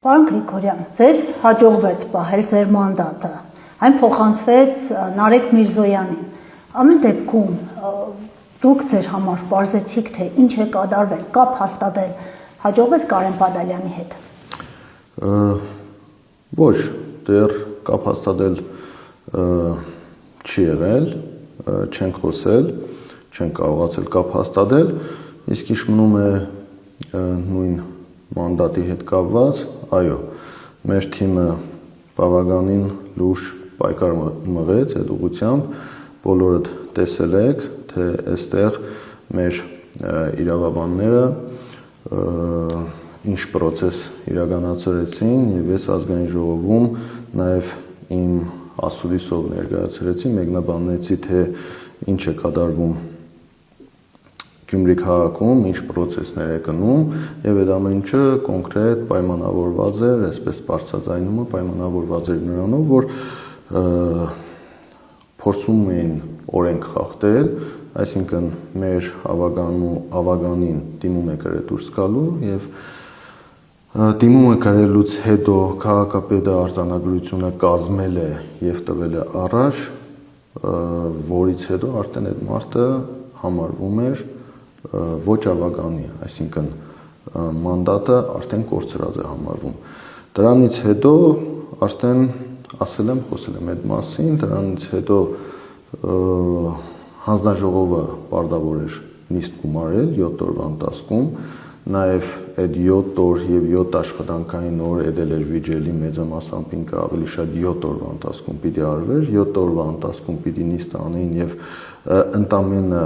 Պարոն Գրիգորյան, ձեզ հաջողվեց պահել ձեր մանդատը, այն փոխանցվեց Նարեկ Միրզոյանին։ Ամեն դեպքում դուք ձեր համար պարզեցիք, թե ինչ է կատարվել, կապ հաստատել, հաջողվեց Կարեն Բադալյանի հետ։ Ոչ, դեռ կապ հաստատել չի եղել, չենք խոսել, չենք կարողացել կապ հաստատել, իսկ ինչ մնում է նույն մանդատի հետ կապված, այո, մեր թիմը բավականին լուրջ պայքար մղեց այդ ուղղությամբ, բոլորդ տեսել եք, թե այստեղ մեր իրավաբանները ինչ պրոցես իրականացրեցին եւ ես ազգային ժողովում նաեւ իմ ասուլիսով ներկայացրեցի, մեկնաբանեցի, թե ինչ է կատարվում Գյումրի քաղաքում, ինչ պրոցեսներ է գնում եւ այդ ամեն ինչը կոնկրետ պայմանավորված էր, այսպես բարձրաձայնումը պայմանավորված էր նրանով, որ փորձում էին օրենք խախտել, այսինքն մեր ավագանին դիմում է գրել դուրս գալու եւ դիմումը գրելուց հետո քաղաքապետը արձանագրությունը կազմել է եւ տվել է առաջ, որից հետո արդեն այդ մարդը համարվում էր ոչ ավագանի, այսինքն մանդատը արդեն կորցրած է համարվում։ Դրանից հետո արդեն ասել եմ, խոսել եմ այդ մասին, դրանից հետո հանձնաժողովը պարտավոր էր նիստ գումարել 7 օրվա ընթացքում, նաև այդ 7 օր եւ 7 աշխատանքային օր էդել էր վիճելի մեծամասամբ ինքը ավելի շատ 7 օրվա ընթացքում պիտի արվեր, 7 օրվա ընթացքում պիտի նիստ անեին եւ ընդամենը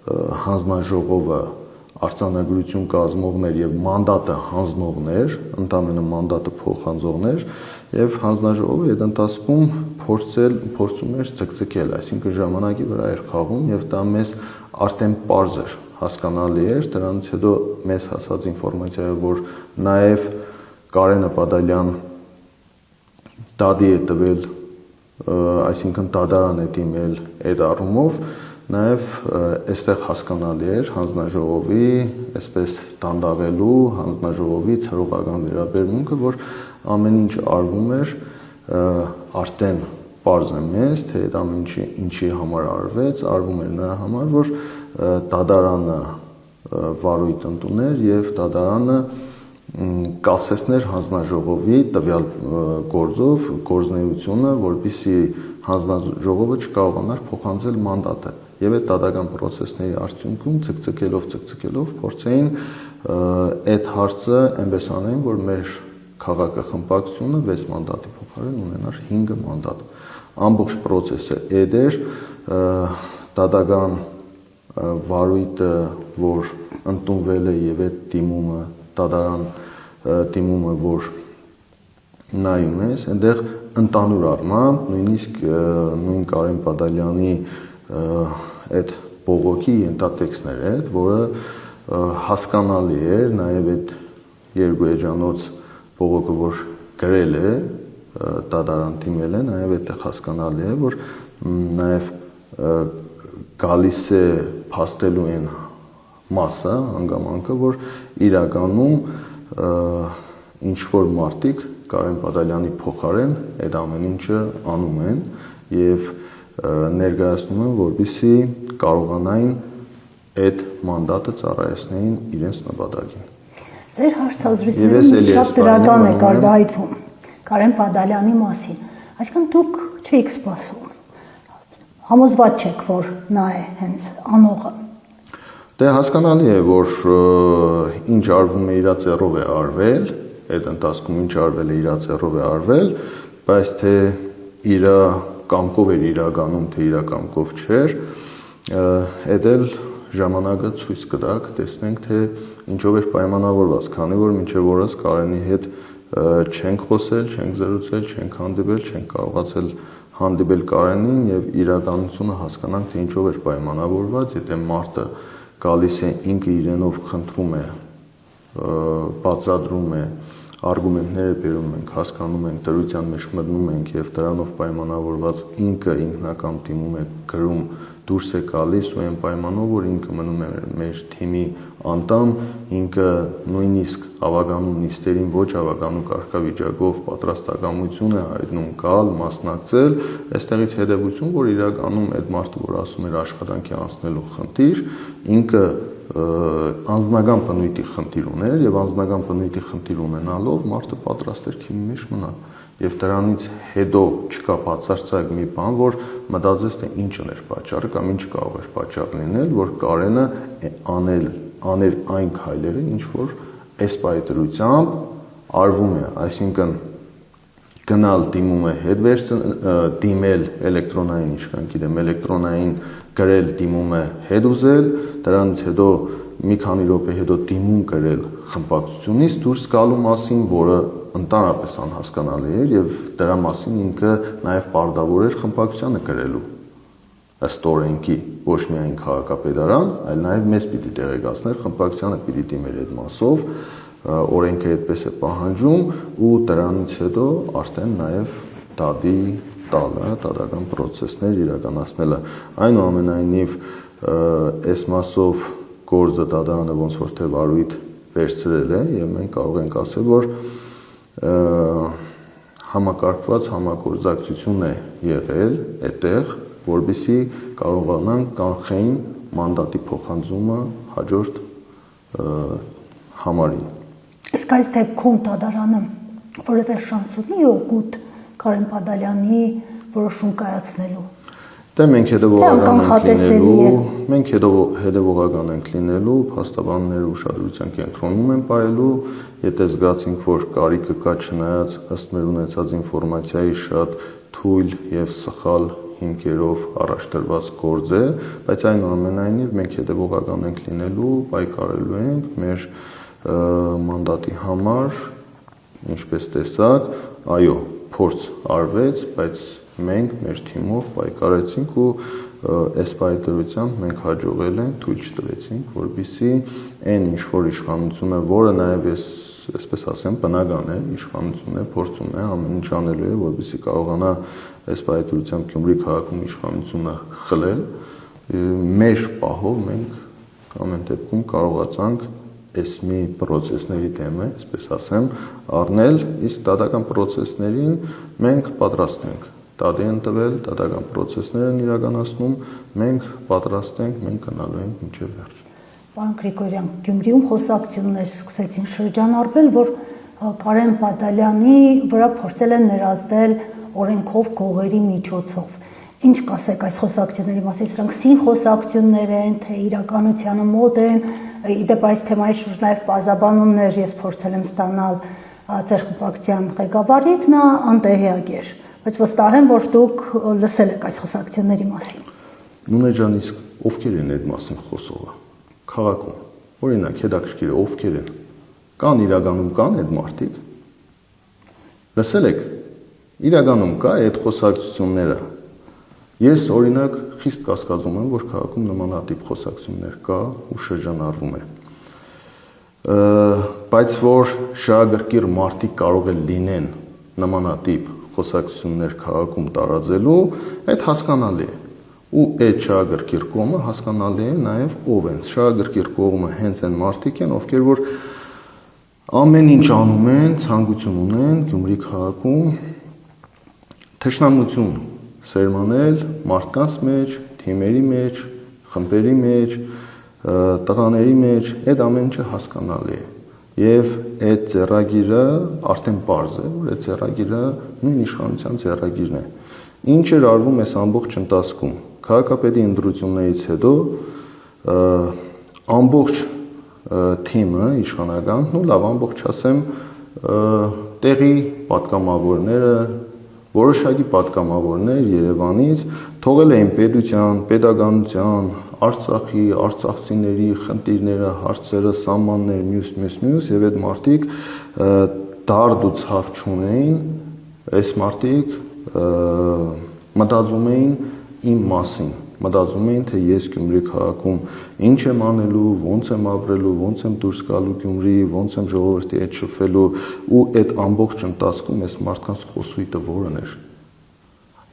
հանձնաժողովը արձանագրություն կազմողներ եւ մանդատը հանձնողներ, ընդամենը մանդատը փոխանցողներ եւ հանձնաժողովը այդ ընթացքում փորձում էր ցկցկել, այսինքն ժամանակի վրա էր խաղում եւ դա մեզ արդեն պարզ էր, հասկանալի էր, դրանից հետո մեզ հասած ինֆորմացիայով, որ նաեւ Կարենը Բադալյան դադի է տվել, այսինքն դատարան է դիմել այդ առումով, նաև այստեղ հասկանալի էր հանձնաժողովի, այսպես դանդաղելու, հանձնաժողովի ցրողական վերաբերմունքը, որ ամեն ինչ արվում էր, արդեն պարզ է մեզ, թե այդ ամեն ինչի համար արվեց, արվում էր նրա համար, որ դատարանը վարույթ ընդուներ եւ դատարանը կասեցներ հանձնաժողովի տվյալ գործով գործունեությունը, որպեսզի հանձնաժողովը չկարողանար փոխանցել մանդատը։ Եվ այդ դատական պրոցեսների արդյունքում ցկցկելով փորձեին այդ հարցը այնպես անեն, որ մեր քաղաքախմբակցությունը 6 մանդատի փոխարեն ունենար 5 մանդատ։ Ամբողջ պրոցեսը այդ էր, դատական վարույթը, որ ընդունվել է եւ այդ դիմումը, դատարան դիմումը, որ նայում ես, այնտեղ ընդհանուր առմամբ նույնիսկ նույն Կարեն Բադալյանի այդ բողոքի ենթատեքստներ է, որը հասկանալի էր, նաև այդ երկու էջանոց բողոքը, որ գրել է, դատարան դիմել է, նաև այդտեղ հասկանալի է, որ նաև գալիս է փաստելու են մասը, հանգամանքը, որ իրականում ինչ որ մարդիկ Կարեն Բադալյանի փոխարեն այդ ամեն ինչը անում են եւ ներկայացնում են, որպեսզի կարողանային այդ մանդատը ծառայեցնեին իրենց նպատակին։ Ձեր հարցազրույցում շատ դրական է արտահայտվում Կարեն Բադալյանի մասին, այսինքն դուք չէիք սպասում, համոզված չեք, որ նա է հենց անողը։ Դե հասկանալի է, որ ինչ արվում է իր ձեռով է արվել, այդ ընթացքում ինչ արվել է իր ձեռով է արվել, բայց թե իր կամքով էր իրականում, թե իր կամքով չէր, այդ էլ ժամանակը ցույց կտակ, տեսնենք, թե ինչով էր պայմանավորված, քանի որ մինչև օրս Կարենի հետ չենք խոսել, չենք զրուցել, չենք հանդիպել, չենք կարողացել հանդիպել Կարենին եւ իրականությունը հասկանանք, թե ինչով էր պայմանավորված, եթե մարդը գալիս է ինքը իրենով խնդրում է, բացատրում է, արգումենտները բերում ենք, հասկանում ենք, դրության մեջ մտնում ենք եւ դրանով պայմանավորված ինքը ինքնական դիմում է գրում, դուրս է գալիս ու այն պայմանով, որ ինքը մնում է մեր թիմի անդամ, ինքը նույնիսկ հավագանու նիստերին ոչ հավագանու կարգավիճակով պատրաստակամություն է հայտնում գալ, մասնակցել, այստեղից հետևություն, որ իրականում այդ մարդը, որ ասում էր աշխատանքի անցնելու խնդիր, ինքը անձնական բնույթի խնդիր ուներ եւ անձնական բնույթի խնդիր ունենալով մարդը պատրաստ էր թիմի մեջ մնալ եւ դրանից հետո չկա բացարձակ մի բան, որ մտածես թե ինչն էր պատճառը կամ ինչ կարող էր պատճառ լինել, որ Կարենը աներ այն քայլերը, ինչ որ այս պայծրությամբ արվում է, այսինքն գնալ դիմում է հետ դիմել էլեկտրոնային, ինչքան գիտեմ, էլեկտրոնային գրել դիմում է հետ ուզել, դրանից հետո մի քանի րոպե հետո դիմում գրել խմբակցությունից դուրս գալու մասին, որը ընդհանրապես անհասկանալի էր եւ դրա մասին ինքը նաեւ պարտավոր էր խմբակցությանը գրելու ըստ օրենքի, ոչ միայն քաղաքապետարան, այլ նաեւ մեզ պիտի տեղեկացներ, խմբակցությանը պիտի դիմեր այդ մասով, օրենքը այդպես է պահանջում ու դրանից հետո արդեն նաեւ դատի տալը, դատական process-ներ իրականացնելը։ Այնուամենայնիվ այս մասով գործը դատարանը ոնց որ թե վարույթ վերցրել է եւ մենք կարող ենք ասել, որ համակարգված համագործակցություն է եղել այդտեղ, որբիսի կարողանան կանխեին մանդատի փոխանցումը հաջորդ համարին։ Իսկ այս դեպքում դատարանը որևէ շանս ունի օգուտ Կարեն Բադալյանի որոշում կայացնելու։ Դե մենք հետևողական ենք լինելու, փաստաբանները ուշադրության կենտրոնում են պահելու, եթե զգացինք, որ կարիքը կա չնայած ըստ մեր ունեցած ինֆորմացիայի շատ թույլ եւ սխալ հիմքերով առաջ տրված գործ է, բայց այնուամենայնիվ մենք հետևողական ենք լինելու, պայքարելու ենք մեր մանդատի համար, ինչպես տեսակ, այո, փորձ արվեց, բայց մենք մեր թիմով պայքարեցինք ու այս պայքարությամբ մենք հաջողել ենք, թույլ չտվեցինք, որպեսզի այն ինչ որ իշխանությունը, որը նաև այսպես ասեմ, բնական է, իշխանությունն է, փորձում է ամեն ինչ անելու է, որպեսզի կարողանա այս պայքարությամբ Գյումրի քաղաքում իշխանությունը խլել, մեր պահով մենք ամեն դեպքում կարողացանք այս մի process-ների թեմը, այսպես ասեմ, առնել, իսկ դատական process-ներին մենք պատրաստ ենք դատի են տվել, դատական process-ներ են իրականացնում, մենք պատրաստ ենք, մենք գնալու ենք մինչև վերջ։ Պարոն Գրիգորյան, Գյումրիում խոսակցություններ սկսեցին շրջանառվել, որ Կարեն Բադալյանի վրա փորձել են ներազդել օրենքով գողերի միջոցով։ Ինչ կասեք այս խոսակցությունների մասին, սրանք սին խոսակցություններ են, թե իրականությանը մոտ են, իդեպ այս թեմայի շուրջ նաև պարզաբանումներ ես փորձել եմ ստանալ ձեր խմբակցության ղեկավարից, նա անտեղյակ էր, բայց վստահ եմ, որ դուք լսել եք այս խոսակցությունների մասին։ Նունե ջան, իսկ ովքեր են այդ մասին խոսողը քաղաքում, օրինակ հետաքրքիր է ովքեր են, կան իրականում կան այդ մարդիկ, լսել եք, իրականում կա այդ խոսակցությունները։ Ես օրինակ խիստ կասկածում եմ, որ քաղաքում նմանատիպ խոսակցություններ կա ու շրջանառվում է։ Բայց որ շահագրգիռ մարդիկ կարող են լինեն նմանատիպ խոսակցություններ քաղաքում տարածելու, այդ հասկանալի է։ Ու այդ շահագրգիռ կողմը հասկանալի է նաև ով են։ Շահագրգիռ կողմը հենց այն մարդիկ են, ովքեր որ ամեն ինչ անում են, ցանկություն ունեն Գյումրի քաղաքում թշնամություն սերմանել մարդկանց մեջ, թիմերի մեջ, խմբերի մեջ, տղաների մեջ, այդ ամեն ինչը հասկանալի է։ Եվ այդ ձեռագիրը արդեն պարզ է, որ այդ ձեռագիրը նույն իշխանության ձեռագիրն է։ Ինչ էր արվում այս ամբողջ ընթացքում։ Քաղաքապետի ընտրություններից հետո ամբողջ թիմը իշխանականն ու լավ ամբողջ ասեմ տեղի պատգամավորները որոշակի պատգամավորներ Երևանից թողել էին պետության, պետականության, Արցախի, արցախցիների խնդիրները, հարցերը, սահմաններ, մյուս եւ այդ մարդիկ դարդ ու ցավ չունեին, այս մարդիկ մտածում էին իմ մասին, մտածում էին թե ես Գյումրի քաղաքում ինչ եմ անելու, ոնց եմ ապրելու, ոնց եմ դուրս գալու Գյումրի, ոնց եմ ժողովրդի հետ շփվելու ու այդ ամբողջ ընթացքում այս մարդկանց խոսույթը որն էր։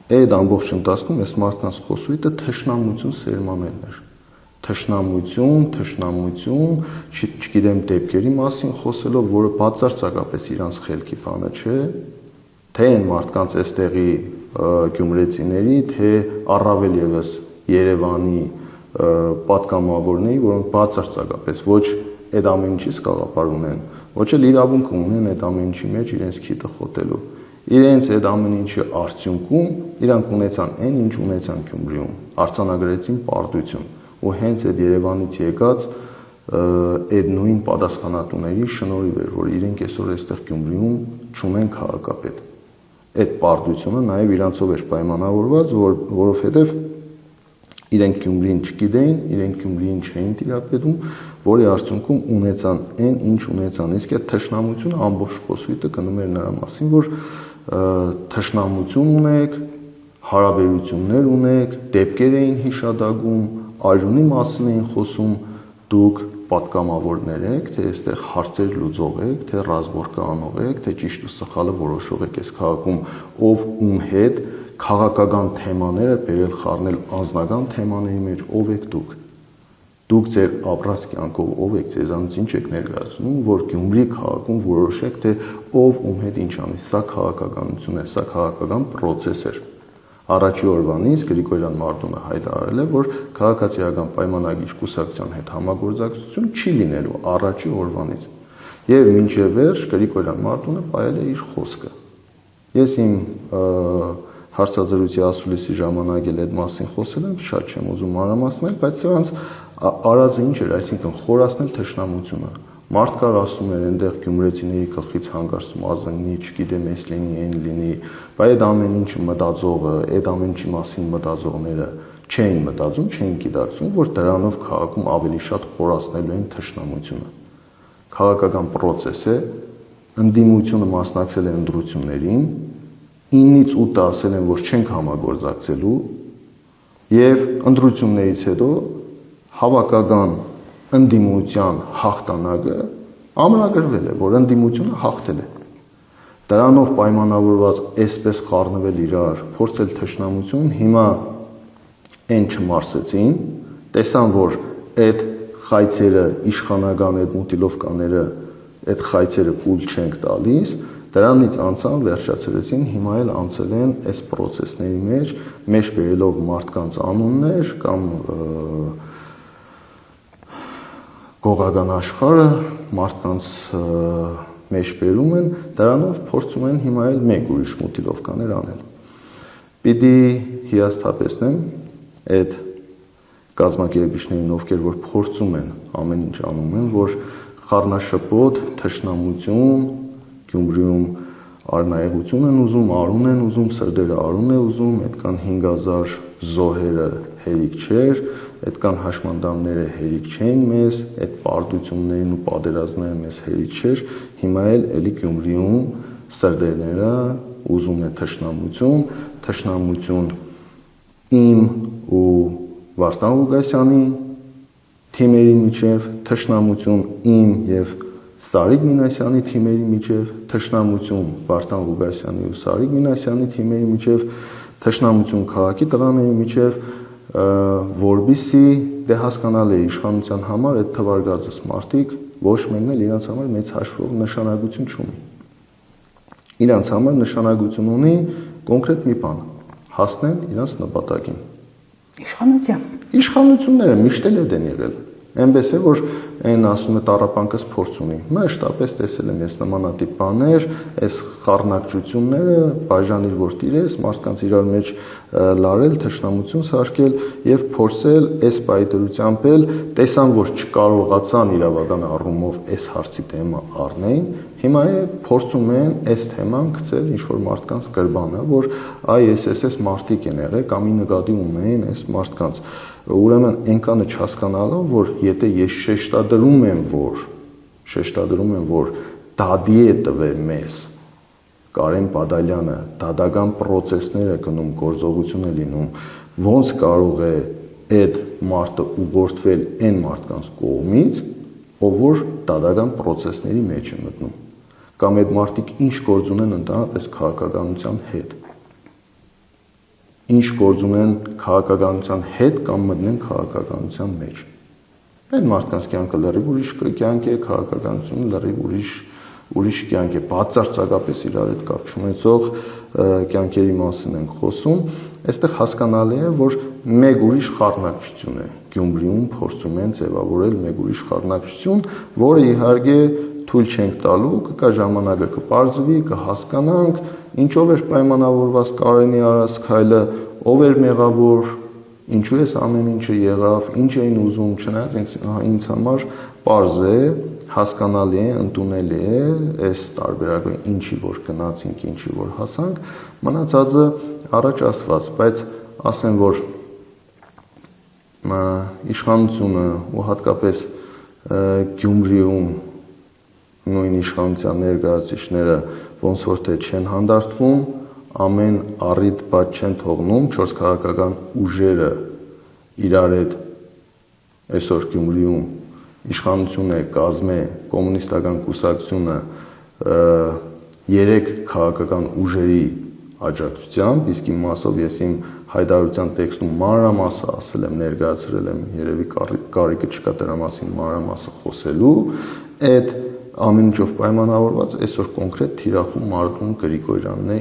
Այդ ամբողջ ընթացքում այս մարդկանց խոսույթը թշնամություն սերմանելն էր։ Թշնամություն, չգիտեմ դեպքերի մասին խոսելով, որը բացարձակապես իրանց խելքի բանը չէ, թե այն մարդկանց այստեղի գյումրեցիների, թե առավել եւս Երևանի պատգամավորների, որոնք բացարձակապես ոչ այդ ամեն ինչից գաղափար ունեն, ոչ էլ իրավունք ունեն այդ ամեն ինչի մեջ իրենց քիթը խոթելու։ Իրենց այդ ամեն ինչի արդյունքում իրանք ունեցան այն, ինչ ունեցան Գյումրիում, արձանագրեցին պարտություն, ու հենց այդ Երևանից եկած այդ նույն պատասխանատուների շնորհիվ էր, որ իրենք այսօր այստեղ Գյումրիում չունեն քաղաքապետ։ Այդ պարտությունը նաև իրանցով էր պայմանավորված, որովհետև իրենք Գյումրին չգիտեին, իրենք Գյումրիին չէին տիրապետում, որի արդյունքում ունեցան այն, ինչ ունեցան։ Իսկ այդ թշնամությունը ամբողջ խոսույթը գնում էր նրա մասին, որ թշնամություն ունեք, հարաբերություններ ունեք, դեպքեր էին հիշադակում, արյունի մասին էին խոսում, դուք պատգամավորներ եք, թե այստեղ հարցեր լուծող եք, թե ռազմորկը անող եք, թե ճիշտ ու սխալը որոշող եք այս քաղաքում, ով ում հետ քաղաքական թեմաները բերել խառնել անձնական թեմաների մեջ, ով եք դուք։ Դուք ձեր ապրած կյանքով ով եք, ձեզանից ինչ եք ներկայացնում, որ Գյումրի քաղաքում որոշեք, թե ով ում հետ ինչ անի։ Սա քաղաքականություն է, սա քաղաքական պրոցես էր։ Առաջի օրվանից Գրիգորյան Մարտունը հայտարարել է, որ քաղաքացիական պայմանագիր կուսակցության հետ համագործակցություն չի լինելու առաջի օրվանից։ Եվ մինչև վերջ Գրիգորյան Մարտունը պահել է իր խոսքը։ Ես իմ հարցազրույցի ասուլիսի ժամանակ էլ այդ մասին խոսել եմ, շատ չեմ ուզում մանրամասնել, բայց սրանց արածը ինչ էր, այսինքն խորացնել թշնամությունը։ Մարդ կար ասում էր, այնտեղ գյումրեցիների գլխից հանգարց մազնի, չգիտեմ, էս լինի, այն լինի, բայց այդ ամեն ինչը մտածողը, այդ ամեն ինչի մասին մտածողները չէին մտածում, չէին գիտակցում, որ դրանով քաղաքում ավելի շատ խորացնելու են թշնամությունը։ Քաղաքական պրոցես է, ընդդիմությունը մասնակցել է ընտրություններին, 9-ից 8-ը ասել են, որ չենք համագործակցելու, եւ ընտրություններից հետո հավաքական ընդդիմության հաղթանակը ամրագրվել է, որ ընդդիմությունը հաղթել է։ Դրանով պայմանավորված այսպես խառնվել իրար, փորձել թշնամություն, հիմա այն չմարսեցին, տեսան, որ այդ խայցերը, իշխանական այդ մուտիլովկաները, այդ խայցերը կուլ չենք տալիս, դրանից անցան, վերջացրեցին, հիմա էլ անցել են այս պրոցեսների մեջ բերելով մարդկանց անուններ կամ գողական աշխարհը մարդկանց մեջ բերում են, դրանով փորձում են հիմա էլ մեկ ուրիշ մուտիլովկաներ անել։ Պիտի հիասթափեցնեմ այդ կազմակերպիչներին, ովքեր որ փորձում են ամեն ինչ անում են, որ խառնաշփոթ, թշնամություն, Գյումրիում արնայեղություն են ուզում, արուն են ուզում, սրդերը արուն է ուզում, այդքան 5000 զոհերը հերիք չէր, այդքան հաշմանդամները հերիք չէին մեզ, այդ պարտություններն ու պատերազմները մեզ հերիք չէր, հիմա էլի Գյումրիում սրդերները ուզում է թշնամություն իմ ու Վարդան Ղուկասյանի թիմերի միջև, թշնամություն իմ եւ Սարիկ Մինասյանի թիմերի միջև, թշնամություն Վարդան Ղուկասյանի ու Սարիկ Մինասյանի թիմերի միջև, թշնամություն քաղաքի տղաների միջև, որբիսի դե հասկանալ է իշխանության համար այդ թվարկածս մարդիկ ոչ մեկն էլ իրանց համար մեծ հաշվով նշանակություն չունի։ Իրանց համար նշանակություն ունի կոնկրետ մի բան՝ հասնել իրանց նպատակին։ Իշխանությունները միշտ էլ են եղել։ Այնպես է, որ այն ասում է տառապանքս փորձ ունի։ Մշտապես տեսել եմ ես նմանատիպ բաներ, այս խառնակցությունները, բաժանիր որ տիրես, մարդկանց իրար մեջ լարել, թշնամություն սարքել եւ փորձել այս պայտրությամբ էլ տեսան, որ չկարողացան իրավական առումով այս հարցի թեմա առնեին, հիմա է փորձում են այս թեման գցել ինչ-որ մարդկանց գրբանը, որ այ այս մարդիկ են եղել կամ ի նկատի ունեն այս մարդկանց։ Ուրեմն այնքանը չհասկանալով, որ եթե ես շեշտադրում եմ, որ դադի է տվել մեզ Կարեն Բադալյանը, դադական պրոցեսներ է գնում, գործողություն է լինում, ոնց կարող է այդ մարդը ուղղորդվել այն մարդկանց կողմից, ով որ դադական պրոցեսների մեջ է մտնում, կամ այդ մարդիկ ինչ գործ ունեն ընդհանրապես քաղաքականության հետ։ ինչ գործ ունեն քաղաքականության հետ կամ մտնեն քաղաքականության մեջ։ Այդ մարդկանց կյանքը լրիվ ուրիշ կյանք է, քաղաքականությունը լրիվ ուրիշ կյանք է, բացարձակապես իրար հետ կապ չունեցող կյանքերի մասին ենք խոսում։ Այստեղ հասկանալի է, որ մեկ ուրիշ խառնակցություն է Գյումրիում փորձում են ձևավորել մեկ ուրիշ խառնակցություն, որը իհարկե թույլ չենք տալու, կգա ժամանակը կպարզվի, կհասկանանք, ինչով էր պայմանավորված Կարենի արած քայլը, ով էր մեղավոր, ինչու էս ամեն ինչը եղավ, ինչ էին ուզում, չնայած ինձ համար պարզ է, հասկանալի է, ընդունելի է, այս տարբերակը ինչի որ գնացինք, ինչի որ հասանք, մնացածը առաջ ասված, բայց ասեմ, որ իշխանությունը ու հատկապես Գյումրիում նույն իշխանության ներկայացուցիչները ոնց որ թե չեն հանդարտվում, ամեն առիթ բաց չեն թողնում, 4 քաղաքական ուժերը իրար հետ այսօր Գյումրիում իշխանությունը կազմե կոմունիստական կուսակցությունը 3 քաղաքական ուժերի աջակցությամբ, իսկ իմ մասով ես իմ հայտարարության տեքստում մանրամասը ասել եմ, ներկայացրել եմ, երևի կարիքը չկա դրա մասին մանրամասը խոսելու, այդ ամեն ինչով պայմանավորված այսօր կոնկրետ թիրախում Մարգոն Գրիգորյանն է։